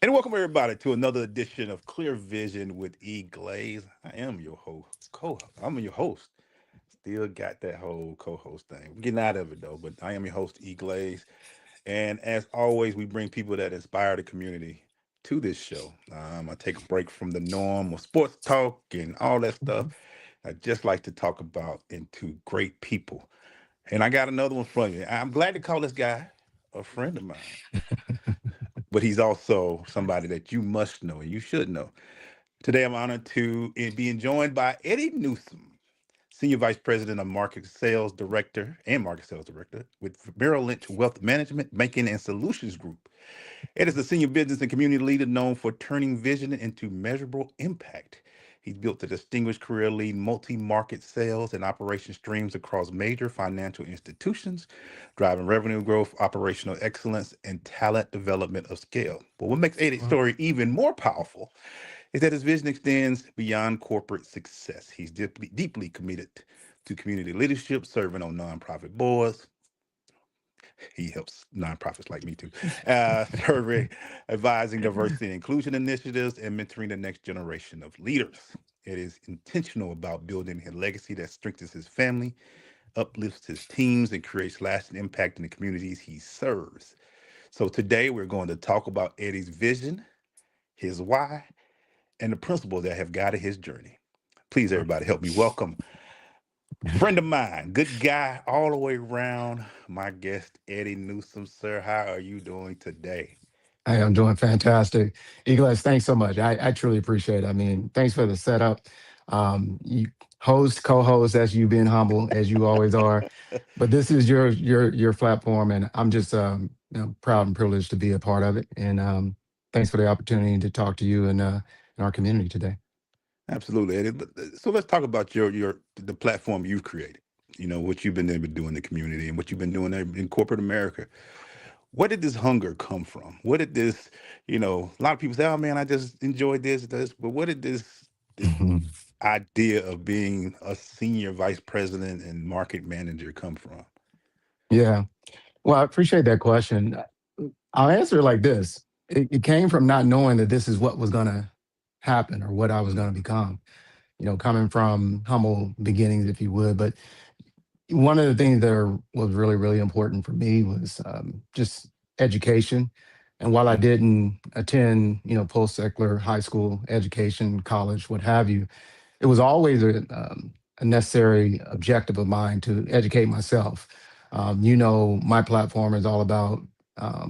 And welcome everybody to another edition of Clear Vision with EGlaze. I am your host. I'm your host. Still got that whole co-host thing. We're getting out of it though, but I am your host, EGlaze. And as always, we bring people that inspire the community to this show. I take a break from the norm of sports talk and all that stuff. I just like to talk about into great people. And I got another one from you. I'm glad to call this guy a friend of mine, but he's also somebody that you must know and you should know. Today, I'm honored to be joined by Eddie Newsom, Senior Vice President of Market Sales Director with Merrill Lynch Wealth Management, Banking and Solutions Group. Ed is a senior business and community leader known for turning vision into measurable impact. He's built a distinguished career leading multi-market sales and operation streams across major financial institutions, driving revenue growth, operational excellence, and talent development of scale. But what makes Eddie's Wow. story even more powerful is that his vision extends beyond corporate success. He's deeply committed to community leadership, serving on nonprofit boards. He helps nonprofits like me too, survey, advising diversity and inclusion initiatives, and mentoring the next generation of leaders. It is intentional about building a legacy that strengthens his family, uplifts his teams, and creates lasting impact in the communities he serves. So today we're going to talk about Eddie's vision, his why, and the principles that have guided his journey. Please, everybody, help me welcome friend of mine, good guy all the way around, my guest, Eddie Newsom. Sir, how are you doing today? I am doing fantastic. EGlaze, thanks so much. I truly appreciate it. I mean, thanks for the setup. You host, co-host, as you being humble as you always are. But this is your platform, and I'm just proud and privileged to be a part of it. And thanks for the opportunity to talk to you and our community today. Absolutely, Eddie. So let's talk about your the platform you've created. You know what you've been able to do in the community and what you've been doing in corporate America. Where did this hunger come from? What did this, a lot of people say, "Oh man, I just enjoyed this." But what did this idea of being a senior vice president and market manager come from? Yeah. Well, I appreciate that question. I'll answer it like this. It came from not knowing that this is what was going to happen or what I was going to become. Coming from humble beginnings, if you would. But one of the things was really, really important for me was just education. And while I didn't attend, post-secular high school education, college, what have you, it was always a necessary objective of mine to educate myself. My platform is all about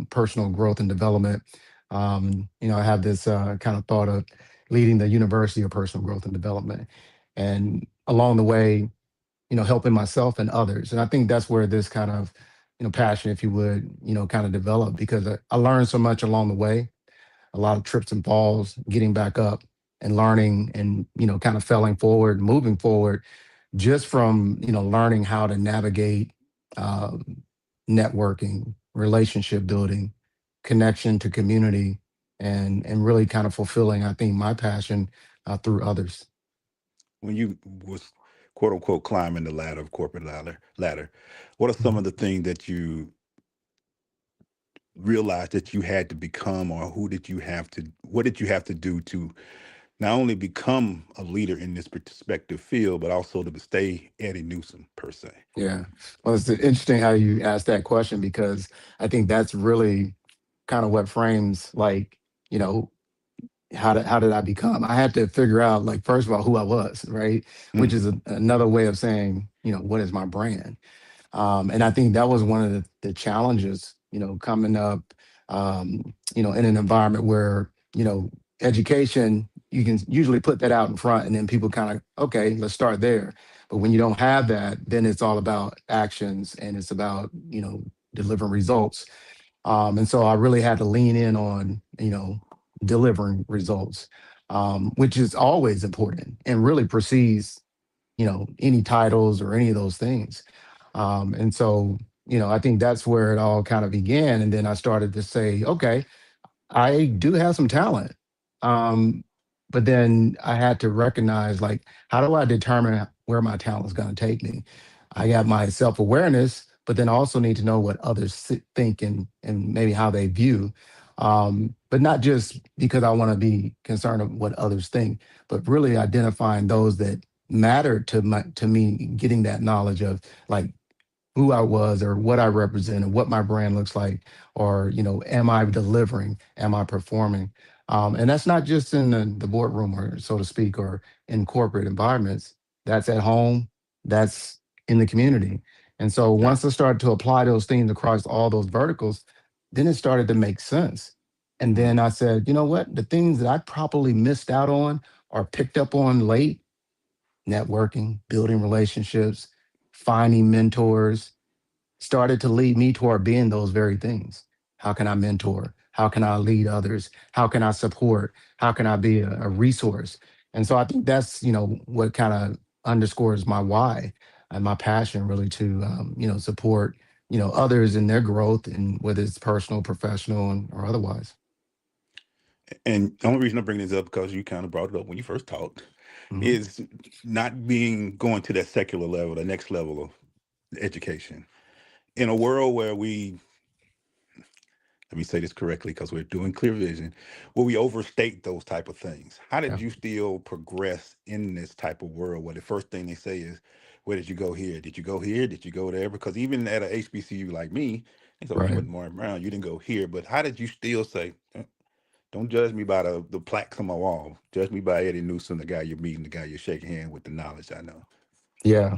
personal growth and development. I have this kind of thought of leading the University of Personal Growth and Development. And along the way, helping myself and others. And I think that's where this kind of, passion, if you would, kind of developed because I learned so much along the way, a lot of trips and falls, getting back up and learning and, kind of failing forward, moving forward, just from, learning how to navigate networking, relationship building, connection to community, and really kind of fulfilling, I think, my passion through others. When you was quote unquote climbing the ladder of corporate ladder, what are some Mhm. of the things that you realized that you had to become, or what did you have to do to not only become a leader in this perspective field, but also to stay Eddie Newsom per se? Yeah. Well, it's interesting how you asked that question because I think that's really kind of what frames like, you know, how did I become? I had to figure out like first of all who I was, right? Which Mm, is another way of saying, what is my brand? And I think that was one of the challenges, coming up, in an environment where, education, you can usually put that out in front and then people kind of, okay, let's start there. But when you don't have that, then it's all about actions and it's about, delivering results. And so I really had to lean in on, delivering results, which is always important and really precedes, any titles or any of those things. And so, I think that's where it all kind of began. And then I started to say, okay, I do have some talent. Um, but then I had to recognize, like, how do I determine where my talent is going to take me? I got my self awareness, but then I also need to know what others think and maybe how they view. But not just because I want to be concerned of what others think, but really identifying those that matter to me, getting that knowledge of like who I was or what I represented, what my brand looks like, or am I delivering? Am I performing? And that's not just in the boardroom, or so to speak, or in corporate environments. That's at home. That's in the community. And so Yeah. once I started to apply those things across all those verticals, then it started to make sense. And Mm, then I said, you know what? The things that I probably missed out on or picked up on late: networking, building relationships, finding mentors, started to lead me toward being those very things. How can I mentor? How can I lead others? How can I support? How can I be a resource? And so I think that's, what kind of underscores my why and my passion really to, support, others in their growth, and whether it's personal, professional, or otherwise. and the only reason I bring this up because you kind of brought it up when you first talked Mhm. is not being going to that secular level, the next level of education in a world where we, let me say this correctly because we're doing clear vision, where we overstate those type of things. How did Yeah. you still progress in this type of world where the first thing they say is, where did you go here? Did you go here? Did you go there? Because even at a HBCU like me, they said, oh, you Right. wasn't more around, you didn't go here. But how did you still say, don't judge me by the plaques on my wall. Judge me by Eddie Newsom, the guy you're meeting, the guy you're shaking hand with, the knowledge I know. Yeah.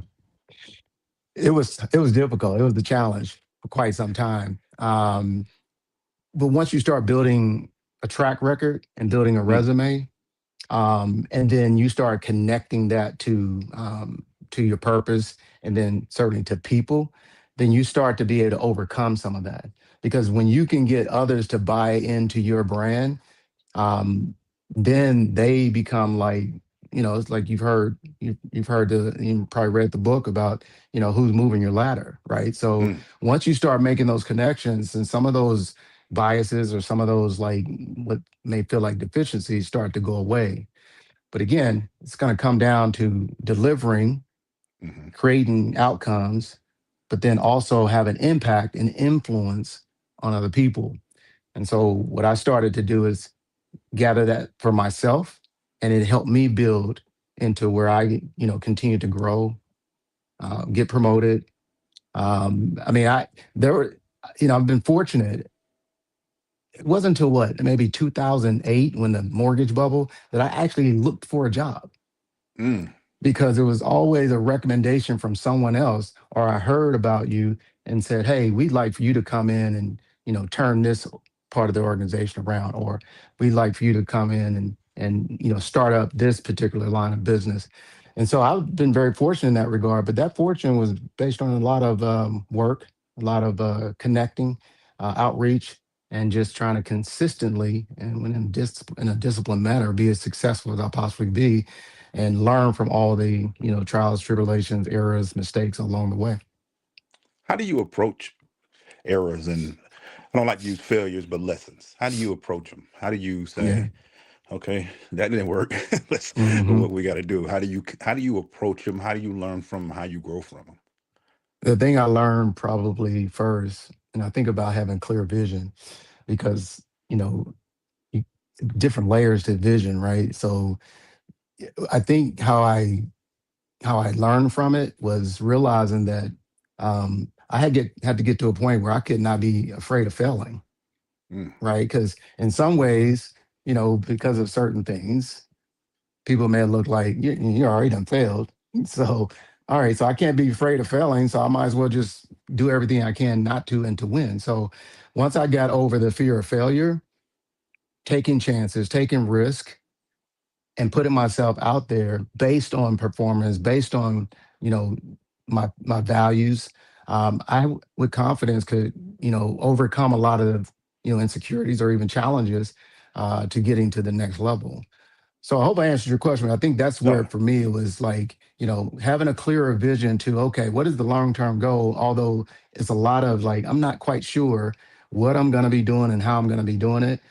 It was difficult. It was the challenge for quite some time. But once you start building a track record and building a Mm, resume, and then you start connecting that to your purpose, and then certainly to people, then you start to be able to overcome some of that. Because when you can get others to buy into your brand, um, then they become like, it's like you've heard you probably read the book about, who's moving your ladder, right? So mm, once you start making those connections, and some of those biases or some of those like what may feel like deficiencies start to go away. But again, it's going to come down to delivering, mm-hmm. creating outcomes, but then also have an impact and influence on other people. And so what I started to do is gather that for myself, and it helped me build into where I, continue to grow, get promoted. I mean, there were, I've been fortunate. It wasn't until what, maybe 2008, when the mortgage bubble, that I actually looked for a job, Mm, because it was always a recommendation from someone else, or I heard about you and said, "Hey, we'd like for you to come in and, turn this part of the organization around," or "We'd like for you to come in and start up this particular line of business." And so I've been very fortunate in that regard, but that fortune was based on a lot of work, a lot of connecting, outreach, and just trying to consistently, and when in a disciplined manner, be as successful as I possibly be, and learn from all the trials, tribulations, errors, mistakes along the way. how do you approach errors and, I don't like to use failures, but lessons? How do you approach them? How do you Yeah. say, okay, that didn't work. Let's, Hmm. what we got to do? How do you approach them? How do you learn from them? How you grow from them? The thing I learned probably first, and I think about having clear vision, because you know you, different layers to vision, right? So I think how I learned from it was realizing that I had to get to a point where I could not be afraid of failing, Mm, right? Because in some ways, because of certain things, people may look like you already done failed. So, all right, so I can't be afraid of failing. So I might as well just do everything I can not to, and to win. So once I got over the fear of failure, taking chances, taking risk, and putting myself out there based on performance, based on, you know, my values, with confidence could, overcome a lot of, insecurities or even challenges, to getting to the next level. So I hope I answered your question. I think that's where no, for me it was like, having a clearer vision to, okay, what is the long-term goal? Although it's a lot of like, I'm not quite sure what I'm going to be doing and how I'm going to be doing it.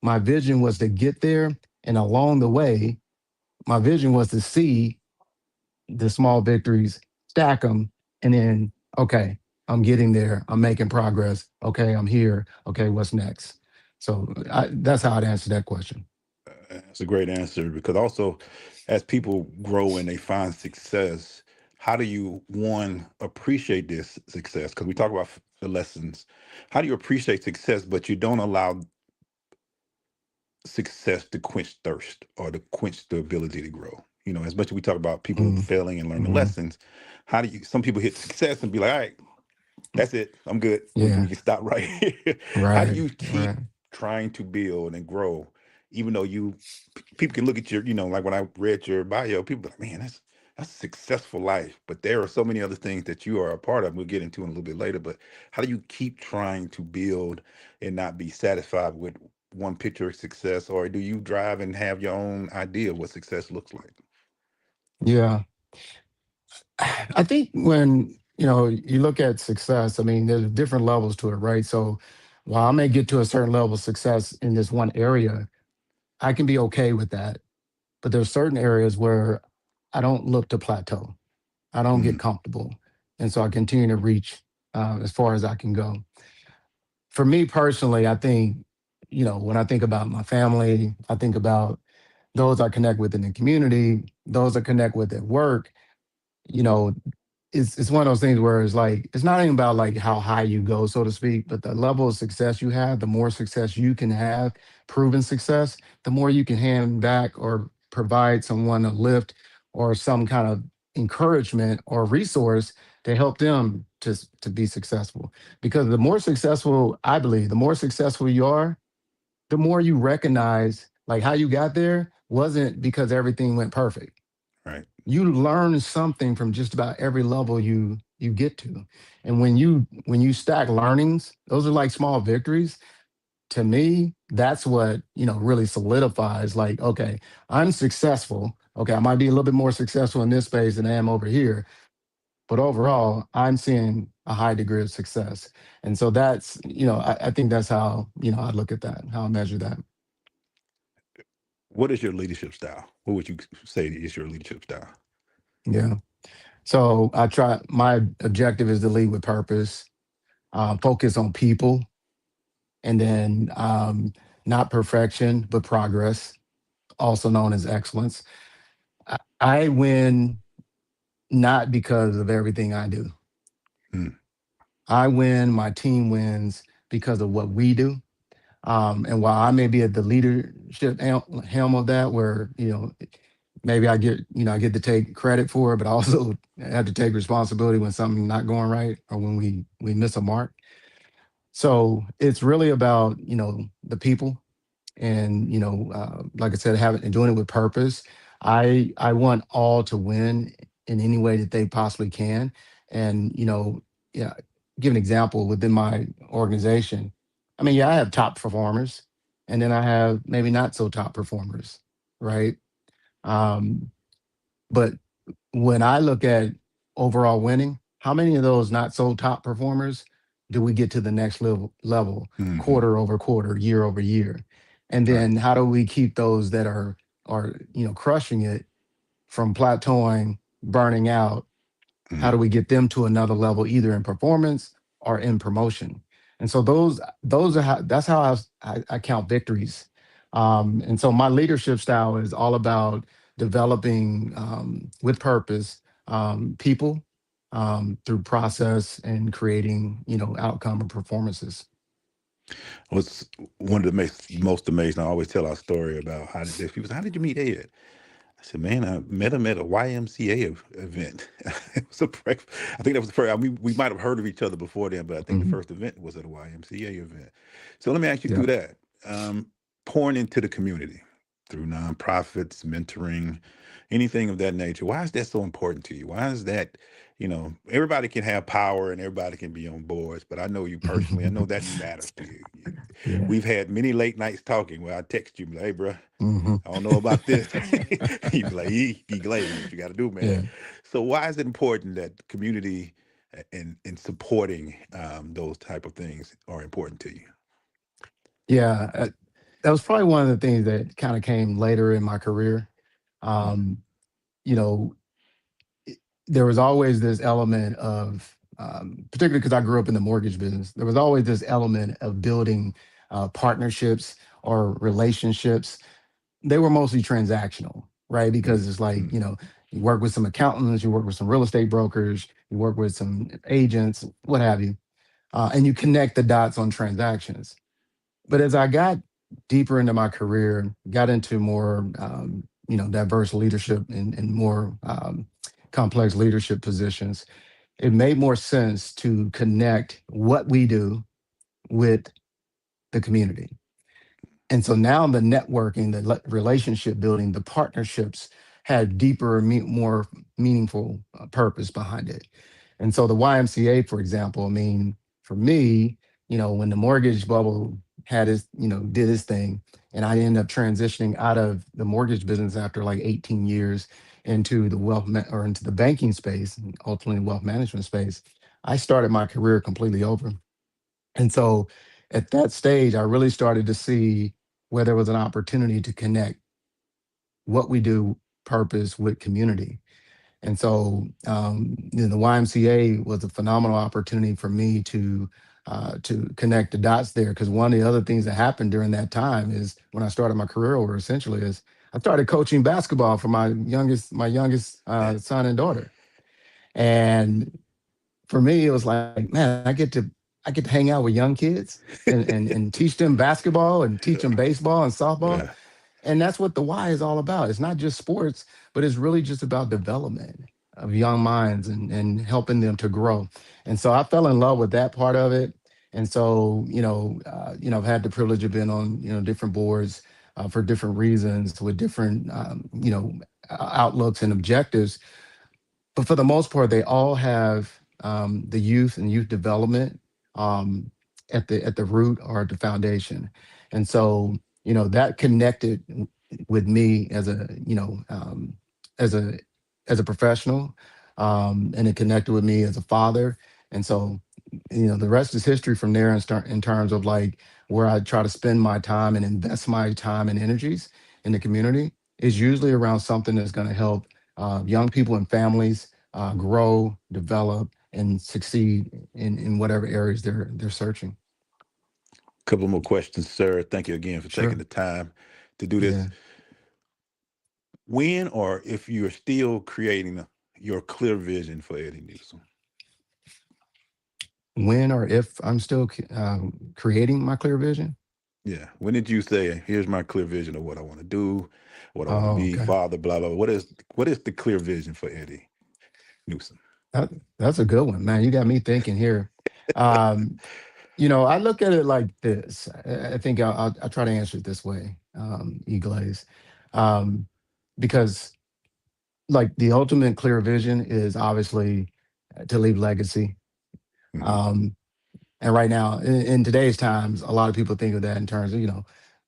My vision was to get there. And along the way, my vision was to see the small victories, stack them, and then, okay, I'm getting there. I'm making progress. Okay, I'm here. Okay, what's next? That's how I'd answer that question. That's a great answer because also, as people grow and they find success, how do you one appreciate this success? Because we talk about the lessons. How do you appreciate success, but you don't allow success to quench thirst or to quench the ability to grow? You know, as much as we talk about people Mm, failing and learning mhm. lessons, how do you? Some people hit success and be like, "All right, that's it. I'm good. We Yeah. can stop right here." How do Right. you Right. keep trying to build and grow, even though people can look at your, like when I read your bio, people be like, man, that's a successful life. But there are so many other things that you are a part of. We'll get into in a little bit later. But how do you keep trying to build and not be satisfied with one picture of success, or do you drive and have your own idea of what success looks like? Yeah. I think when, you look at success, I mean, there's different levels to it, right? So while I may get to a certain level of success in this one area, I can be okay with that. But there's certain areas where I don't look to plateau. I don't get Mm, comfortable. And so I continue to reach as far as I can go. For me personally, I think, when I think about my family, I think about those I connect with in the community, those I connect with at work, you know, it's one of those things where it's like it's not even about like how high you go, so to speak, but the level of success you have, the more success you can have, proven success, the more you can hand back or provide someone a lift or some kind of encouragement or resource to help them to be successful. Because the more successful, I believe, the more successful you are, the more you recognize like how you got there wasn't because everything went perfect. right. You learn something from just about every level you get to. And when you stack learnings, those are like small victories. To me, that's what, really solidifies like, okay, I'm successful. Okay, I might be a little bit more successful in this space than I am over here, but overall, I'm seeing a high degree of success. And so that's, I think that's how, I look at that, how I measure that. What is your leadership style? What would you say is your leadership style? Yeah. So my objective is to lead with purpose, focus on people, and then not perfection, but progress, also known as excellence. I win not because of everything I do. Mm, I win, my team wins because of what we do. And while I may be at the leadership helm of that, where, maybe I get to take credit for it, but I also have to take responsibility when something's not going right or when we miss a mark. So it's really about, the people and like I said, having and doing it with purpose. I want all to win in any way that they possibly can. And yeah, give an example within my organization. I mean, yeah, I have top performers, and then I have maybe not so top performers, right? um, but when I look at overall winning, how many of those not so top performers do we get to the next level hmm. quarter over quarter, year over year? And Right. then how do we keep those that are crushing it from plateauing, burning out? How do Mm. we get them to another level, either in performance or in promotion? And so that's how I count victories. And so my leadership style is all about developing with purpose people through process and creating outcome and performances. What's one of the most amazing? I always tell our story about people say, how did you meet Ed? I said, man, I met him at a YMCA event. It was I think that was the first. I mean, we might have heard of each other before then, but I think the Mhm. first event was at a YMCA event. So let me ask you Yeah. through that, pouring into the community through nonprofits, mentoring, anything of that nature. Why is that so important to you? Why is that? Everybody can have power and everybody can be on boards, but I know you personally. I know that matters to you. Yeah. We've had many late nights talking where I text you, like, hey, bro, Hmm. I don't know about this. You be like, EGlaze, what you got to do, man. Yeah. So why is it important that community and supporting those type of things are important to you? Yeah. That was probably one of the things that kind of came later in my career. Mm, Um, you know, there was always this element of, particularly because I grew up in the mortgage business, there was always this element of building. partnerships or relationships, they were mostly transactional, right? Mm, Because it's like, mm. you work with some accountants, you work with some real estate brokers, you work with some agents, what have you, and you connect the dots on transactions. But as I got deeper into my career, got into more, diverse leadership and more complex leadership positions, it made more sense to connect what we do with the community. And so now the networking, the relationship building, the partnerships had deeper, more meaningful purpose behind it. And so the YMCA, for example, I mean, for me, when the mortgage bubble had its, did its thing, and I ended up transitioning out of the mortgage business after like 18 years into the or into the banking space, and ultimately wealth management space, I started my career completely over. And so at that stage, I really started to see where there was an opportunity to connect what we do, purpose, with community. And so, the YMCA was a phenomenal opportunity for me to connect the dots there. Because one of the other things that happened during that time is when I started my career over, essentially, is I started coaching basketball for my youngest son and daughter. And for me, it was like, man, I get to hang out with young kids and teach them basketball and teach them baseball and softball. Yeah. And that's what the why is all about. It's not just sports, but it's really just about development of young minds and helping them to grow. And so I fell in love with that part of it. And so, I've had the privilege of being on, different boards for different reasons with different, outlooks and objectives. But for the most part, they all have the youth and youth development um, at the root or at the foundation, and so that connected with me as a as a as a professional, and it connected with me as a father, and so the rest is history from there in terms of like where I try to spend my time and invest my time and energies in the community is usually around something that's going to help young people and families grow, develop, and succeed in whatever areas they're searching. Couple more questions, sir. Thank you again for taking Sure. the time to do this. Yeah. When or if you're still creating your clear vision for Eddie Newsom? When or if I'm still creating my clear vision. Yeah. When did you say, "Here's my clear vision of what I want to do, what I want to Oh, be, okay. father, blah blah"? What is the clear vision for Eddie Newsom? That, that's a good one, man. You got me thinking here. Um, I look at it like this. I think I'll try to answer it this way, EGlaze, um, because like the ultimate clear vision is obviously to leave legacy. Hmm. Um, and right now, in today's times, a lot of people think of that in terms of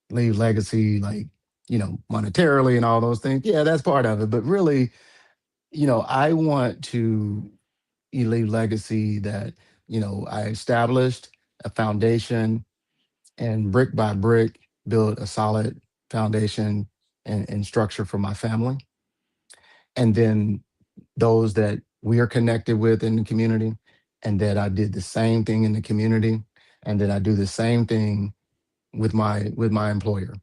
leave legacy, like monetarily and all those things. Yeah, that's part of it, but really, I want to leave legacy that I established a foundation and brick by brick build a solid foundation and structure for my family. And then those that we are connected with in the community, and that I did the same thing in the community, and that I do the same thing with my employer,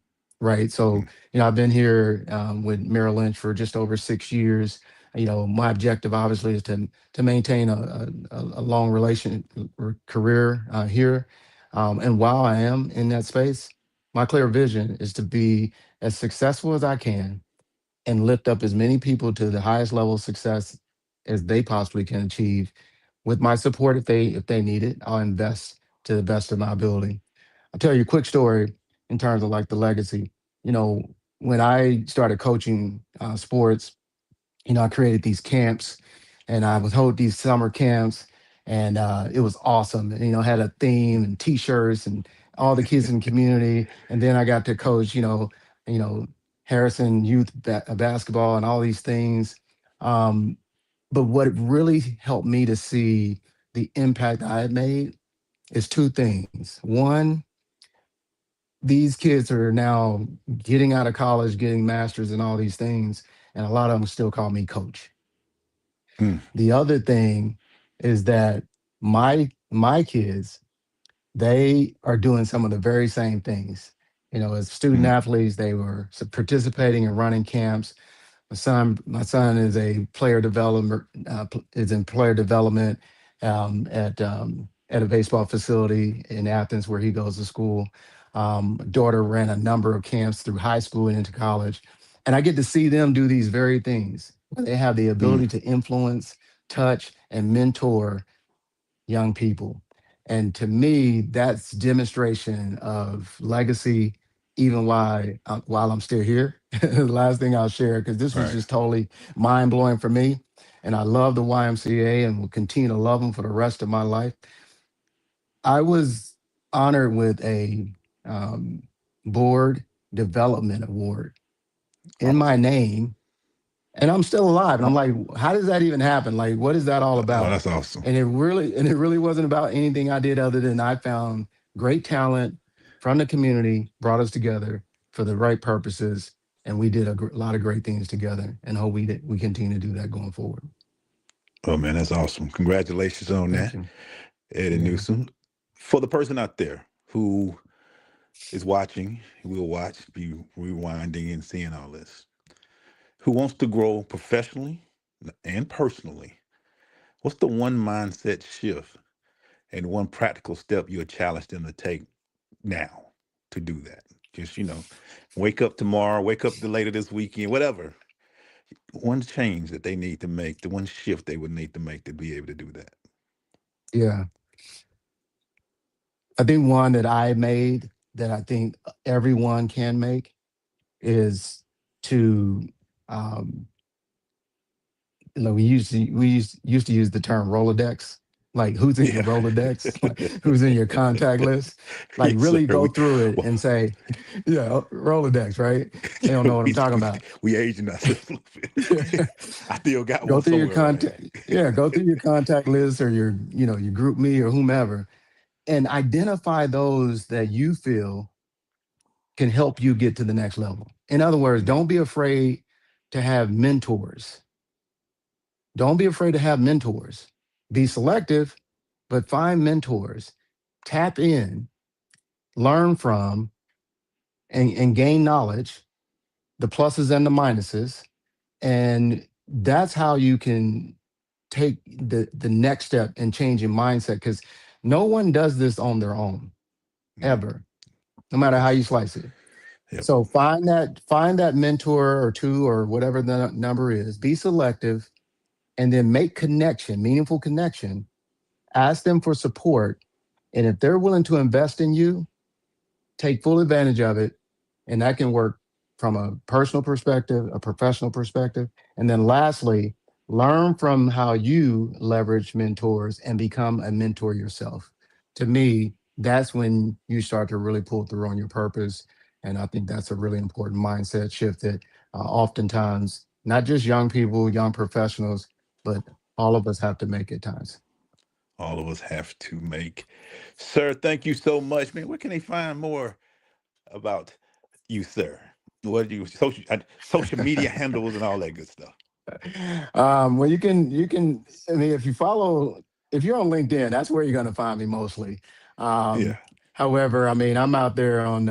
right? So I've been here with Merrill Lynch for just over 6 years. My objective obviously is to maintain a long relation or career here. And while I am in that space, my clear vision is to be as successful as I can and lift up as many people to the highest level of success as they possibly can achieve. With my support, if they need it, I'll invest to the best of my ability. I'll tell you a quick story in terms of like the legacy. You know, when I started coaching sports, I created these camps and I would hold these summer camps, and it was awesome. And, had a theme and t-shirts and all the kids in the community. And then I got to coach, you know, Harrison youth basketball and all these things. Um, but what really helped me to see the impact I had made is two things. One, these kids are now getting out of college, getting masters and all these things, and a lot of them still call me coach. Mm, The other thing is that my kids, they are doing some of the very same things. As student Mm, athletes, they were participating in running camps. My son is a player development is in player development at a baseball facility in Athens where he goes to school. Daughter ran a number of camps through high school and into college, and I get to see them do these very things. They have the ability mm, to influence, touch, and mentor young people. And to me, that's demonstration of legacy, even while I'm still here. The last thing I'll share, because this was right. just totally mind blowing for me. And I love the YMCA and will continue to love them for the rest of my life. I was honored with a um, board development award in my Awesome. name, and I'm still alive. And I'm like, how does that even happen? Like, what is that all Oh, about? that's awesome. And it really wasn't about anything I did other than I found great talent from the community, brought us together for the right purposes, and we did a lot of great things together. And hope we continue to do that going forward. Oh man, that's awesome. Congratulations on Thank that, you. Eddie Yeah, Newsom. For the person out there who is watching, will watch, be rewinding and seeing all this, who wants to grow professionally and personally, what's the one mindset shift and one practical step you're challenged them to take now to do that? Just, wake up tomorrow, wake up later this weekend, whatever. One change that they need to make, the one shift they would need to make to be able to do that. yeah. I think one that I made that I think everyone can make is to um, we used to use the term Rolodex, like who's in your Yeah. Rolodex, like who's in your contact list, like Yes, really sir. go through it Well, and say, yeah, Rolodex, right? They don't know what I'm we, talking we, about. we aging ourselves a little bit. I still got Go one through your somewhere around contact, yeah, go through your contact list or your group me or whomever, and identify those that you feel can help you get to the next level. In other words, here. don't be afraid to have mentors. Don't be afraid to have mentors. Be selective, but find mentors, tap in, learn from, and gain knowledge, the pluses and the minuses. And that's how you can take the next step in changing mindset because no one does this on their own, Mm, ever, no matter how you yes. slice it. Yep. So find that mentor or two or whatever the number is, be selective, and then make connection, meaningful connection, ask them for support. And if they're willing to invest in you, take full advantage of it. And that can work from a personal perspective, a professional perspective. And then lastly, learn from how you leverage mentors and become a mentor yourself. To me, that's when you start to really pull through on your purpose. And I think that's a really important mindset shift that oftentimes, not just young people, young professionals, but all of us have to make at times. All of us have to make. Sir, thank you so much, man. Where can they find more about you, sir? What do you social media handles and all that good stuff? Well, I mean, if you're on LinkedIn, that's where you're going to find me mostly. Yeah. Um, However, I mean, I'm out there on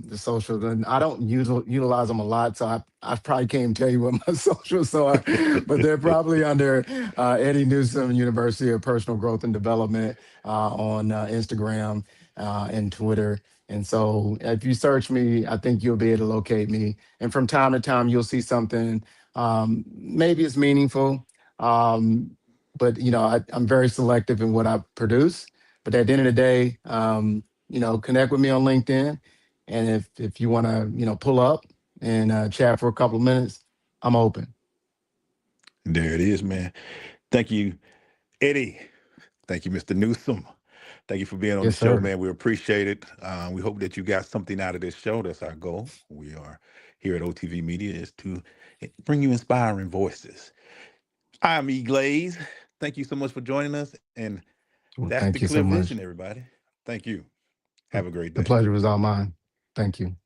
the socials, and I don't utilize them a lot, so I probably can't even tell you what my socials are, but they're probably under Eddie Newsom University of Personal Growth and Development on Instagram and Twitter. And so, if you search me, I think you'll be able to locate me. And from time to time, you'll see something. Maybe it's meaningful, um, but I'm very selective in what I produce. But at the end of the day, connect with me on LinkedIn, and if you want to, pull up and chat for a couple of minutes, I'm open. There it is, man. Thank you, Eddie. Thank you, Mr. Newsom. Thank you for being on the Yes, show, sir. man. We appreciate it. We hope that you got something out of this show. That's our goal. We are here at OTV Media is to bring you inspiring voices. I'm EGlaze. Thank you so much for joining us. And Well, that's the thank you clear so vision, much. everybody. Thank you. Have a great The day. pleasure was all mine. Thank you.